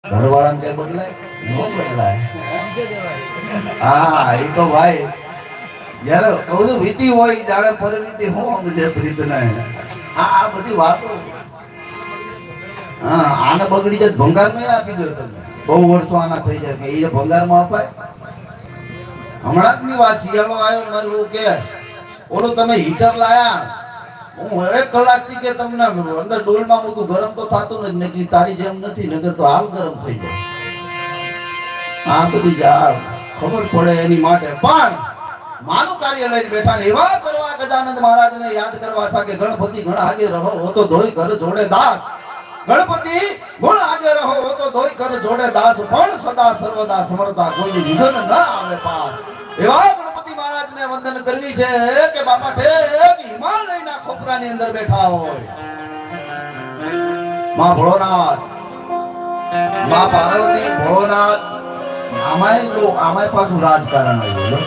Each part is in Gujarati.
ઘરવાળાને કઈ બદલાય ન બદલાય. હા એ તો ભાઈ જયારે કહું છું વીતી હોય જાણે પરિણીતિ હું સમજે પ્રીત ના આ બધી વાતો. હા આને બગડી જાય ભંગાર માં આપી દો તમે. બહુ વર્ષો આના થઈ જાય કે એ ભંગાર માં અપાય. હમણાં જ ની વાત શિયાળો આવ્યો મારું કે ઓલું તમે હીટર લાયા હું 1 કલાકથી કે તમને અંદર ડોલમાં મૂકું ગરમ તો થતું નથી. મેં કીધું તારી જેમ નથી નગર તો હાલ ગરમ થઈ જાય. આ બધી ખબર પડે એની માટે પણ માનું કાર્ય લઈને બેઠા ને એવા કરવા ગજાનંદ મહારાજને યાદ કરવા છે કે ગણપતિ ઘણ આગે રહો હો તો ધોઈ ઘર જોડે દાસ. ગણપતિ ગુણ આગે રહો હો તો ધોઈ ઘર જોડે દાસ. પણ સદા સર્વદા સમરતા કોઈ વિઘન ન આવે પાર. એવા ગણપતિ મહારાજને વંદન કરવી છે કે બાપા ઠેક હિમાલયના ખોપરાની અંદર બેઠા હોય. માં ભોળોનાથ, માં પાર્વતી, ભોળોનાથ આમાંય પાછું રાજકારણ આવ્યું.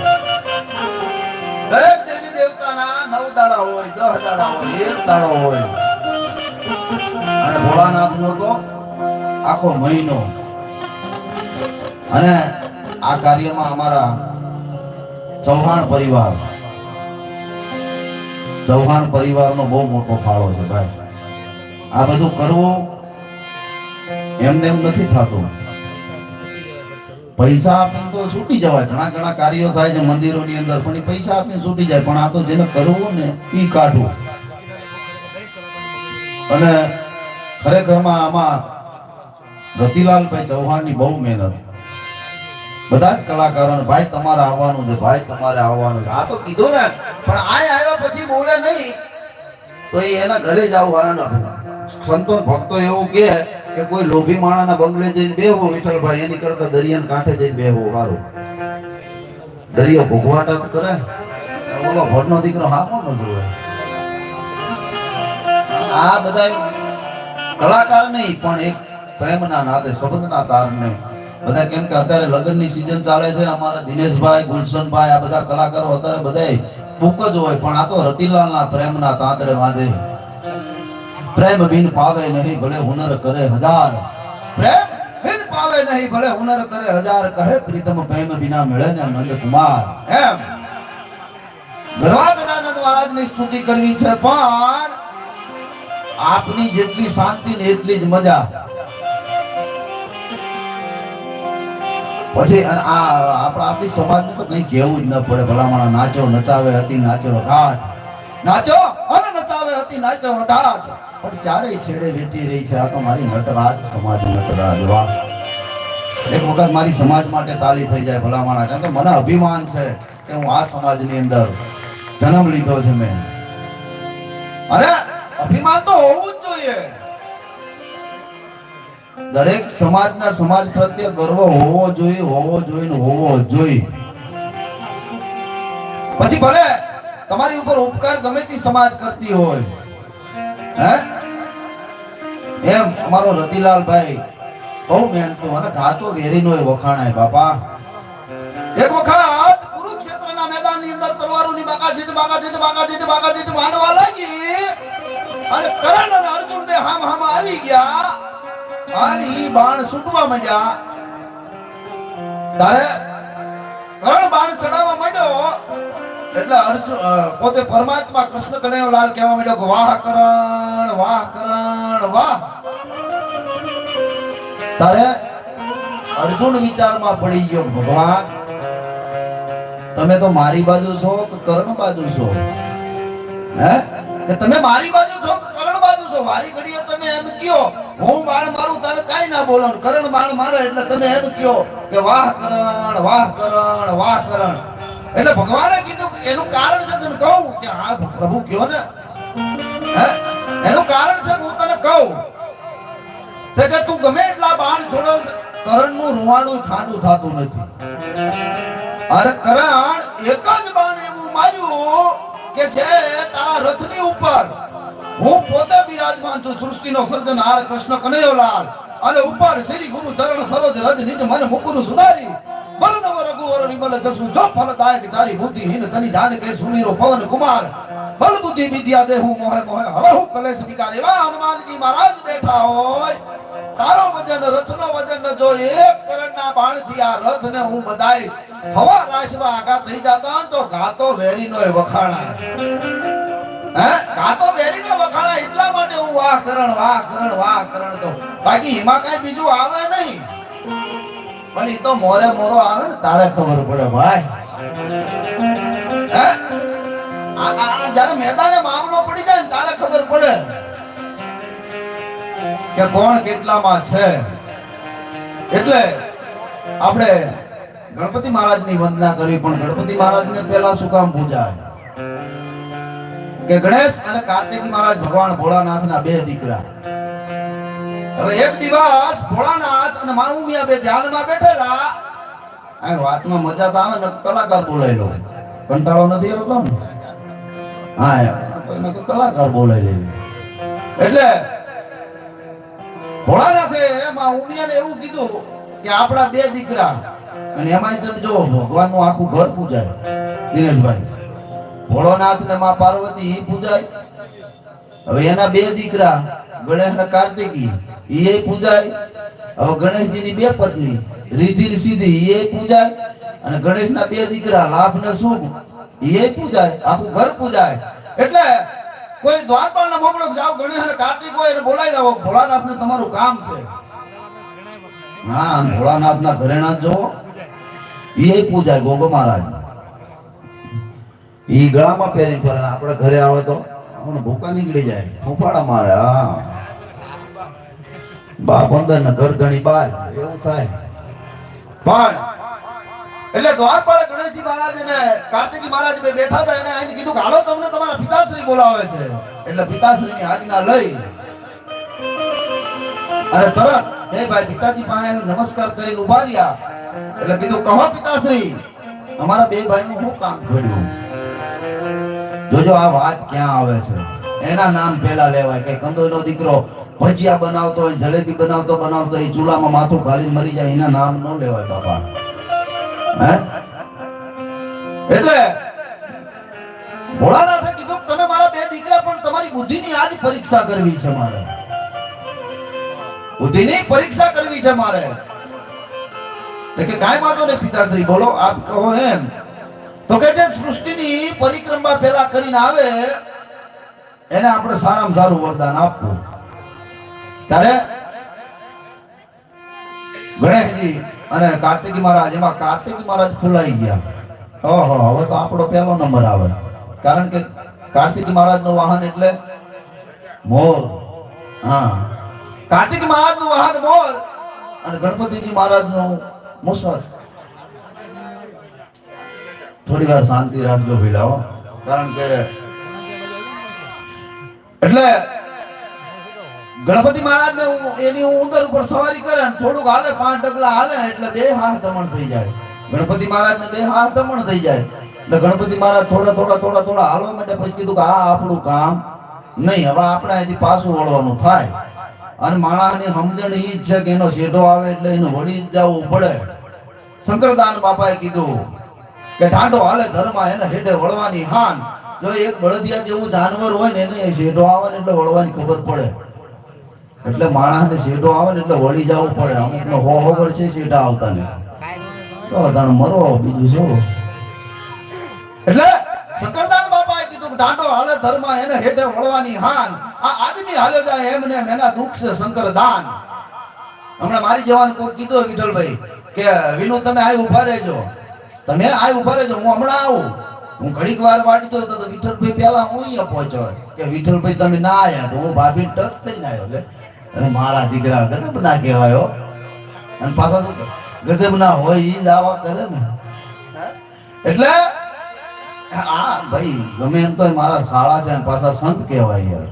દરેક દેવી દેવતાના 9 દાડા હોય, 10 દાડા હોય, 1 દાડો હોય અને ભોળાનાથનો તો આખો મહિનો. અને આ કાર્યમાં અમારા ચૌહાણ પરિવારનો બહુ મોટો ફાળો છે ભાઈ. આ બધું કરવું એમને એમ નથી થતું. પૈસા આપીને તો છૂટી જવાય. ઘણા કાર્યો થાય છે મંદિરોની અંદર પણ પૈસા આપીને છૂટી જાય. પણ આ તો જેને કરવું ને ઈ કાઢવું. અને ખરેખરમાં આમાં રતિલાલભાઈ ચૌહાણની બહુ મહેનત. બધા જ કલાકારોને ભાઈ તમારે આવવાનું છે, ભાઈ તમારે આવવાનું છે. આ તો કીધું ને પણ આ આવ્યા પછી બોલે નહીં તો એના ઘરે જ આવવાના. સંતો ભક્તો એવું કે કોઈ લોભી માણાના બંગલે જઈને બેહો વિઠ્ઠલભાઈ એની કરતા દરિયાના કાંઠે જઈને બેહો સારું. દરિયો ભોગવાટ કરે ઓલો ભટનો દીકરો હાકો ન જોવે. આ બધા કલાકાર નહીં પણ એક પ્રેમના નાતે સંબંધના તારને બધા કેમ કે અત્યારે લગ્નની સીઝન ચાલે છે. અમારા દિનેશભાઈ, ગુલશનભાઈ આ બધા કલાકારો અત્યારે બધા ટૂંક જ હોય પણ આ તો રતિલાલના પ્રેમના તાંતડે વાંધે. પ્રેમ બિન પાવે નહીં ભલે હુનર કરે 1000. પ્રેમ બિન પાવે નહીં ભલે હુનર કરે 1000. કહે પ્રીતમ પ્રેમ બિના મળે ને નંદ કુમાર. એમ ગજાનંદ મહારાજની સ્તુતિ કરવી છે પણ આપની જેટલી શાંતિ ને એટલી જ મજા. પછી આપણી સમાજને તો કઈ કહેવું જ ન પડે. ભલામણ નાચો નચાવે હતી નાચો ઘાટ. નાચો અને નચાવે હતી નાચો ઘાટ. પણ ચારેય છેડે વેઠી રહી છે આ તો મારી નટરાજ સમાજ. નટરાજ વાહ. એક વખત મારી સમાજ માટે તાળી થઈ જાય ભલામણા. કેમ કે મને અભિમાન છે કે હું આ સમાજની અંદર જન્મ લીધો છે મેં. અરે અભિમાન તો હોવું જ જોઈએ. દરેક સમાજના સમાજ પ્રત્યે ગર્વ હોવો જોઈએ, હોવો જોઈએ ને હોવો જોઈએ. પછી ભલે તમારી ઉપર ઉપકાર ગમે તે સમાજ કરતી હોય હે એમ અમારો રતિલાલભાઈ બહુ મહેનતુ અને ગાતો વેરીનો વખાણાય બાપા. એક વખત કુરુક્ષેત્રના મેદાનની અંદર તલવારોની બાકાજીટ માંડવા લાગી અને કરણ અને અર્જુન બે હામ આવી ગયા અને બાણ છૂટવા માંડ્યા. તારે કરણ બાણ ચડાવવા માંડ્યો એટલે અર્જુન પોતે પરમાત્મા કૃષ્ણ કનૈયાલાલ કહેવા માંડ્યો કે વાહ કરણ વાહ. તારે અર્જુન વિચારમાં પડી ગયો ભગવાન તમે તો મારી બાજુ છો કે કર્ણ બાજુ છો? હે કે તમે મારી બાજુ છો કે કર્ણ બાજુ છો? વારી ઘડીએ તમે એમ કયો હું બાણ મારું તને કાઈ ના બોલો, કર્ણ બાણ મારે એટલે તમે એમ કયો કે વાહ કરણ. એટલે ભગવાને કીધું એનું કારણ છે તને કહું કે આ પ્રભુ કયો ને હે એનું કારણ છે હું તને કહું કે તું ગમે એટલા બાણ છોડો કરણનું રૂવાણું ખાંડું થતું નથી. અરે કરણ એક જ બાણ એવું માર્યું કે છે તારા રથની ઉપર હું પોતે બિરાજમાન છું. સૃષ્ટિનો સર્જનહાર કૃષ્ણ કનૈયાલાલ અને ઉપર શ્રી ગુરુ ચરણ સરોજ રજ નિજ મન મુકુર સુધારી બલનવ રઘુવર વિમલ જસુ જો ફલદાયક ચારી બુદ્ધિહીન તની જાન કે સુમીરો પવન કુમાર બલ બુદ્ધિ વિદ્યા દેહુ મોહે હરહુ કલેશ વિકાર. એવા હનુમાનજી મહારાજ બેઠા હોય તારો વજન રથનો વજન ન જો એક કરણના બાણથી આ રથને હું બધાય હવા રાશમાં આઘા થઈ જાતા તો ગાતો વેરીનોય વખાણા હે ગાતો વેરીનો વખાણા એટલા માટે હું વાહ કરણ તો બાકી એમાં કઈ બીજું આવે નહીં પણ ઈ તો મોરે મોરો આવે ને તારે ખબર પડે ભાઈ હે આ જ્યારે મેદાને મામલો પડી જાય ને તારે ખબર પડે કે કોણ કેટલામાં છે એટલે આપણે ગણપતિ મહારાજની વંદના કરવી પણ ગણપતિ મહારાજને પહેલા શું કામ પૂજાય કે ગણેશ અને કાર્તિકી મહારાજ ભગવાન ભોળાનાથના બે દીકરા હવે એક દિવસ ભોળાનાથ અને માઉમિયા બે ધ્યાનમાં બેઠેલા આ વાતમાં મજા તો આવે ને કલાકાર બોલાઈ લો કંટાળો નથી આવતો ને હા કોઈને કલાકાર બોલાઈ લેવી એટલે ભોળાનાથે માઉમિયાને એવું કીધું કે આપણા બે દીકરા અને એમાં તમે જો ભગવાનનું આખું ઘર પૂજાય દિનેશભાઈ ભોળોનાથ ને માં પાર્વતી પૂજાય હવે એના બે દીકરા ગણેશ ને કાર્તિકી એ પૂજાય હવે ગણેશજીની બે પત્ની રીધિ ને સિદ્ધિ એ પૂજાય અને ગણેશના બે દીકરા લાભ ને શુભ એ પૂજાય આખું ઘર પૂજાય એટલે કોઈ દ્વારપાળ ને મોકલો જાઓ ગણેશ અને કાર્તિક હોય એને બોલાવી લાવો ભોળાનાથ ને તમારું કામ છે હા ભોળાનાથ ના ઘરેણા જો એ પૂજાય ગોગો મહારાજ ઈ ગળામાં પહેરી ફરે આપણે ઘરે આવે તો આપણને ભૂકા નીકળી જાય ફૂફાડા મારે હા બા 15 ને ઘર ઘણી બાર એવું થાય પણ એટલે દ્વારપાળ ગણેશજી મહારાજ અને કાર્તિકી મહારાજ બે બેઠા હતા એને આઈને કીધું કે હાલો તમને તમારા પિતાશ્રી બોલાવે છે એટલે પિતાશ્રીની આજ્ઞા લઈ અને તરત એ ભાઈ પિતાજી પાસે નમસ્કાર કરીને ઉભા રહ્યા એટલે કીધું કહો પિતાશ્રી અમારા બે ભાઈનું શું કામ પડ્યું જોજો આ વાત ક્યાં આવે છે એના નામ પહેલા લેવાય કે કંદોઈનો દીકરો ભજીયા બનાવતો હોય જલેબી બનાવતો એ ચૂલામાં માથું ઘાલીને મરી જાય એના નામ ન લેવાય બાપા હે એટલે ભોળાનાથે કીધું તમે મારા બે દીકરા પણ તમારી બુદ્ધિની આજ પરીક્ષા કરવી છે મારે બુદ્ધિની પરીક્ષા કરવી છે મારે કે કાંઈ વાંધો નહીં પિતાશ્રી બોલો આપ કહો એમ તો કે જે સૃષ્ટિની પરિક્રમા પહેલા કરીને આવે એને આપણે સારામાં સારું વરદાન આપવું ત્યારે ગણેશજી અને કાર્તિકી મહારાજ એમાં કાર્તિકી મહારાજ ફૂલાઈ ગયા ઓહો હવે તો આપણો પહેલો નંબર આવે કારણ કે કાર્તિકી મહારાજ નું વાહન એટલે મોર હા કાર્તિકી મહારાજ નું વાહન મોર અને ગણપતિજી મહારાજ નું મુસર થોડી વાર શાંતિ રાખજો ભીલાઓ કારણ કે એટલે ગણપતિ મહારાજ ને એની ઉંદર ઉપર સવારી કરે ને થોડુંક હાલે 5 ડગલા હાલે એટલે બે હાથ દમણ થઈ જાય ગણપતિ મહારાજ ને બે હાથ દમણ થઈ જાય એટલે ગણપતિ મહારાજ થોડા હાલવા માટે પછી કીધું કે આ આપણું કામ નહીં હવે આપણે અહીંથી પાછું વળવાનું થાય અને માણસની સમજણ ઈ જ છે કે એનો શેઢો આવે એટલે એને વળી જ જવું પડે શંકરદાન બાપાએ કીધું કે ઢાંઢો હાલે ધર્મમાં એને હેઠે વળવાની હાન જો એક બળદિયા જેવું જાનવર હોય ને એને શેઢો આવે ને એટલે વળવાની ખબર પડે એટલે માણસને શેઢો આવે ને એટલે વળી જવું પડે અમુક નો ખબર છે શેઢા આવતા ને તો તાણ મરો બીજું શું એટલે શંકરદાન બાપાએ કીધું કે ઢાંઢો હાલે ધર્મમાં એને હેઠે વળવાની હાન આ આદમી હાલ્યો જાય એમને એના દુઃખ છે શંકરદાન હમણાં મારી જવાન કોઈ કીધું વિઠ્ઠલભાઈ કે વિનુ તમે આ ઉભા રહેજો તમે આ ઉભા રહેજો હું હમણાં આવું હું ઘડીક વાર વાટી તો વિઠ્ઠલભાઈ પહેલા હું અહીંયા પહોંચ્યો કે વિઠ્ઠલભાઈ તમે ના આયા તો હું ભાભી ટચ થઈને આવ્યો એટલે અને મારા દીકરા ગજબ ના કહેવાયો અને પાછા શું ગજબ ના હોય ઈ જ આવા કરે ને એટલે આ ભાઈ ગમે એમ તો મારા શાળા છે પાછા સંત કહેવાય યાર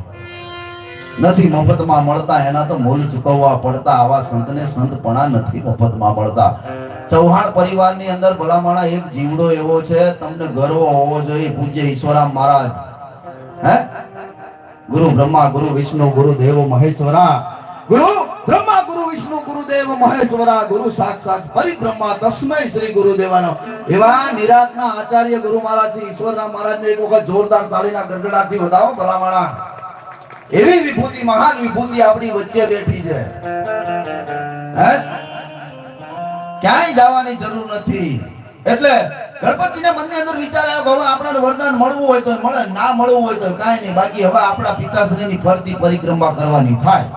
નથી મફતમાં મળતા એના તો મૂલ ચૂકવવા પડતા આવા સંતને સંતપણા નથી મફતમાં મળતા ચૌહાણ પરિવારની અંદર ભલામણા એક જીવડો એવો છે તમને ગર્વ હોવો જોઈએ પૂજ્ય ઈશ્વરામ મહારાજ હે ગુરુ બ્રહ્મા ગુરુ વિષ્ણુ ગુરુ દેવ મહેશ્વરા ગુરુ બ્રહ્મા ગુરુ વિષ્ણુ ગુરુ દેવ મહેશ્વરા ગુરુ સાક્ષાત પરિબ્રહ્મા તસ્મૈ શ્રી ગુરુદેવાનો એવા નિરાતના આચાર્ય ગુરુ મહારાજ શ્રી ઈશ્વરરામ મહારાજને એક વખત જોરદાર તાળીના ગડગડાટથી વધાવો ભલામણા એવી વિભૂતિ મહાન વિભૂતિ આપણી વચ્ચે બેઠી છે હે ક્યાંય જવાની જરૂર નથી. એટલે ગણપતિના મનની અંદર વિચાર આવ્યો કે હવે આપણને વરદાન મળવું હોય તો મળે, ના મળવું હોય તો કાંઈ નહીં. બાકી હવે આપણા પિતાશ્રીની ફરતી પરિક્રમા કરવાની થાય.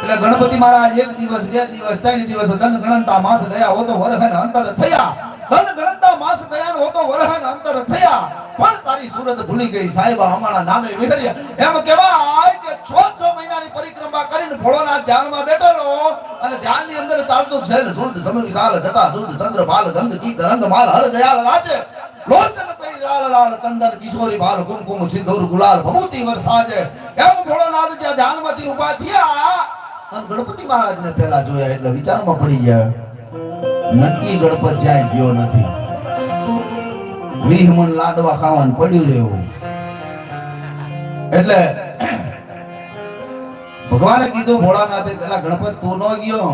એટલે ગણપતિ મહારાજ 1 દિવસ 2 દિવસ 3 દિવસ ધન ગણનતા માસ ગયા હો તો વરહન અંતર થયા. ધન ગણનતા માસ ગયા હો તો વરહન અંતર થયા. પણ તારી સુરત ભૂલી ગઈ સાહેબા અમારા નામે વિહર્યા. એમ કહેવાય કે 6 મહિનાની પરિક્રમા કરીને ભોળોનાથ ધ્યાનમાં બેઠેલો અને ધ્યાનની અંદર ચાલતું શૈલ સુરત સમય વિશાલ જટા સુરત ચંદ્ર બાલ ગંગ ગીત રંગ માલ હર દયાલ રાજે લોચન તઈ લાલ લાલ ચંદન કિશોરી બાલ કુમકુમ સિંદૂર ગુલાલ ભભૂતિ વરસાજે. એમ ભોળોનાથ જ્યાં ધ્યાનમાંથી ઊભા થયા અને ગણપતિ મહારાજને પહેલા જોયા એટલે વિચારમાં પડી ગયા નક્કી ગણપત જાય ગયો નથી. 20 મણ લાડવા ખાવાનું પડ્યું રહેવું. એટલે ભગવાને કીધું ભોળાનાથે પેલા ગણપત તું ન ગયો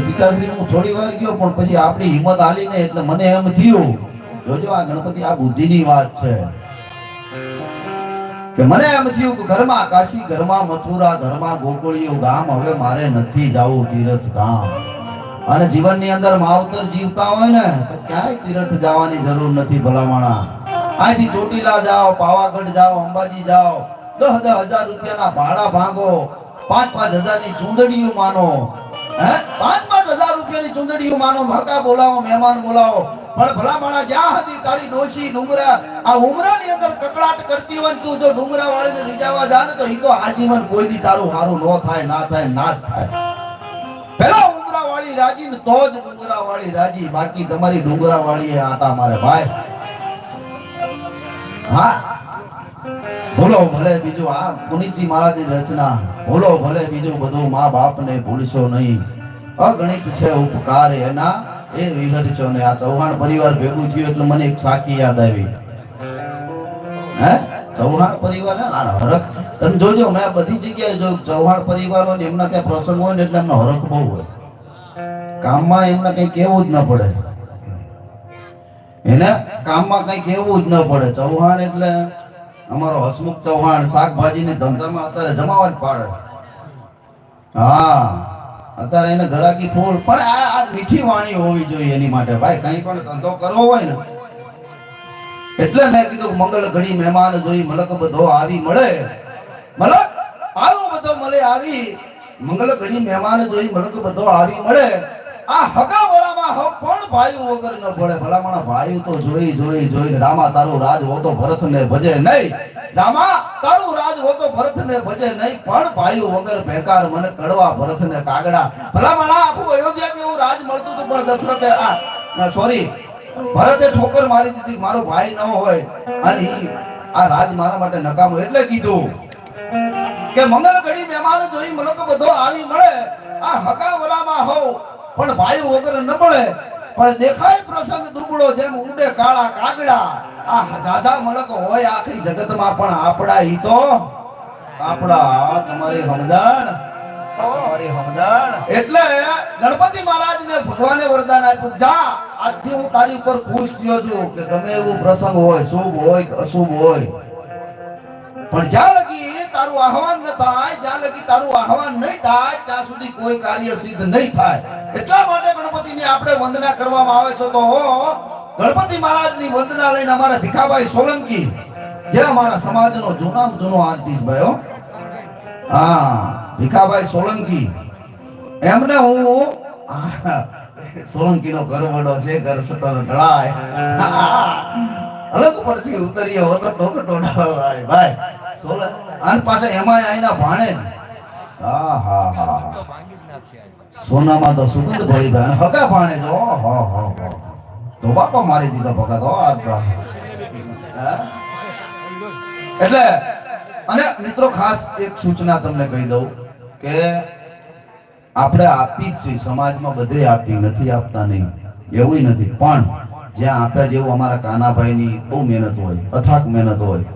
પિતાશ્રી હું થોડી વાર ગયો પણ પછી આપણી હિંમત હાલી ને એટલે મને એમ થયું જોજો આ ગણપતિ આ બુદ્ધિની વાત છે કે મને એમ થયું કે ઘરમાં કાશી ઘરમાં મથુરા ઘરમાં ગોકુળિયું ગામ હવે મારે નથી જાવું તીર્થ ધામ. અને જીવનની અંદર માવતર જીવતા હોય ને તો ક્યાંય તીર્થ જવાની જરૂર નથી ભલામણા. અહીંથી ચોટીલા જાઓ, પાવાગઢ જાઓ, અંબાજી જાઓ, 10,000 રૂપિયાના ભાડા ભાંગો, 5,000 ની ચુંદડીઓ માનો, હે 5,000 રૂપિયાની ચુંદડીઓ માનો, હકા બોલાવો, મહેમાન બોલાવો. પણ ભલામણા જ્યાં હતી તારી ડોશી ડુંગરા આ ઉમરાની અંદર કકડાટ કરતી હોય તું જો ડુંગરા વાળીને રીજાવા જા ને તો ઈ તો આજીવન કોઈ દી તારું હારું નો થાય, ના થાય, ના જ થાય. પેલા ઉમરા વાળી રાજી ને તો જ ડુંગરા વાળી રાજી. બાકી તમારી ડુંગરા વાળી એ આટા મારે ભાઈ. હા ભૂલો ભલે બીજું આ પુનિતજી મહારાજની રચના ભૂલો ભલે બીજું બધું મા બાપને ભૂલશો નહીં. અગણિત છે ઉપકાર એના એ વિહરશો ને. આ ચૌહાણ પરિવાર ભેગું થયું એટલે મને એક સાકી યાદ આવી. હે ચૌહાણ પરિવાર હરખ તમે જોજો મેં બધી જગ્યાએ જો ચૌહાણ પરિવાર હોય ને એમના ત્યાં પ્રસંગ હોય ને એટલે એમનો હરખ બહુ હોય. કામમાં એમને કઈ કેવું જ ન પડે. એને કામમાં કઈ કેવું જ ન પડે. ચૌહાણ એટલે અમારો હસમુખ ચૌહાણ શાકભાજી ને ધંધામાં અત્યારે જમાવટ પાડે. હા અત્યારે એને ઘરાકી ફૂલ પણ આ મીઠી વાણી હોવી જોઈએ એની માટે ભાઈ. કઈ પણ ધંધો કરવો હોય ને એટલે મેં કીધું મંગળ ઘડી મહેમાન જોઈ મલક બધો આવી મળે. મલક આવો બધો મળે આવી મંગળ ઘડી મહેમાન જોઈ મલક બધો આવી મળે. આ હગા વરામાં હક પણ ભાઈ વગર ન પડે. ભલામણા ભાઈ તો જોઈ જોઈ જોઈ રામા તારું રાજ હોતો ભરત ને ભજે નહીં. રામા તારું રાજ હોતો ભરત ને ભજે નહીં. પણ ભાઈ વગર બેકાર મને કડવા ભરત ને કાગડા. ભલામણા આખું અયોધ્યા જેવું રાજ મળતું હતું પણ દશરથે સોરી ભરતે ઠોકર મારી દીધી. મારો ભાઈ ન હોય અને આ રાજ મારા માટે નકામો. એટલે કીધું કે મંગલ ઘડી મહેમાન જોઈ મલક બધો આવી મળે. આ હગા વરામાં હોવ પણ ભાઈ વગર ન મળે. પણ દેખાય પ્રસંગ દુબળો જેમ ઉડે કાળા કાગડા. આ જાજા મલક હોય આખી જગતમાં પણ આપડા ઈ તો આપડા. તમારી સમજણ એટલે ગણપતિ મહારાજ ને ભગવાને વરદાન આપ્યું જા આજથી હું તારી ઉપર ખુશ થયો છું કે ગમે એવું પ્રસંગ હોય શુભ હોય કે અશુભ હોય પણ જ્યાં લગી તારું આહવાન ન થાય, જ્યાં લગી તારું આહવાન નહીં થાય ત્યાં સુધી કોઈ કાર્ય સિદ્ધ નહીં થાય. એટલા માટે ગણપતિની આપણે વંદના કરવામાં આવે છે. તો ગણપતિ મહારાજની વંદના લઈને અમારા ભીખાભાઈ સોલંકી જે અમારા સમાજનો જૂનામાં જૂનો આર્ટિસ્ટ ભાઈ હા ભીખાભાઈ સોલંકી એમને હું સોલંકી નો ગરવડો છે ઘર સટર ઢળાય અલગ પરથી ઉતરીએ હો તો ટોક ટોડાવાય ભાઈ સોલંકી આન પાસે એમાં આઈના ભાણે હા હા હા સોનામાં તો સુગંધ ભળી ભાઈ હગા ભાણે જો હો હો તો બાપા મારી દીધો ભગત હો આ એટલે અને મિત્રો ખાસ એક સૂચના તમને કહી દઉં કે આપણે આપી જ છે સમાજમાં બધે આપી નથી આપતા નહીં એવું નથી. પણ જ્યાં આપ્યા જેવું અમારા કાનાભાઈની બહુ મહેનત હોય, અથાક મહેનત હોય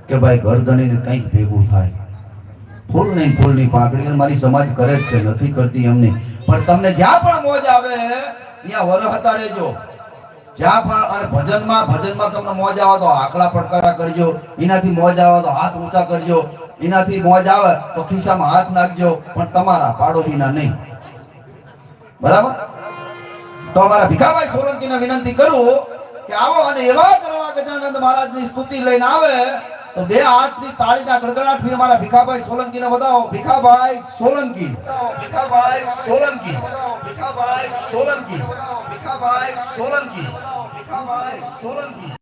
કે ભાઈ ઘર ધણીને કંઈક ભેગું થાય. ફૂલ નહીં ફૂલની પાંખડી મારી સમાજ કરે જ છે, નથી કરતી એમની. પણ તમને જ્યાં પણ મોજ આવે ત્યાં વરહતા રહેજો. જ્યાં પણ અને ભજનમાં તમને મોજ આવે તો આકલા પડકારા કરજો. એનાથી મોજ આવે તો હાથ ઊંચા કરજો. એનાથી મોજ આવે તો ખિસ્સામાં હાથ નાખજો પણ તમારા પાડોશીના નહીં. બરાબર? તો અમારા ભીખાભાઈ સોલંકીને વિનંતી કરું કે આવો અને એવા કરવા ગજાનંદ મહારાજની સ્તુતિ લઈને આવે તો બે હાથની તાળીના ગડગડાટથી અમારા ભીખાભાઈ સોલંકીને વધાવો. ભીખાભાઈ સોલંકી, ભીખાભાઈ સોલંકી, ભીખાભાઈ સોલંકી, ભીખાભાઈ સોલંકી, ભીખાભાઈ સોલંકી.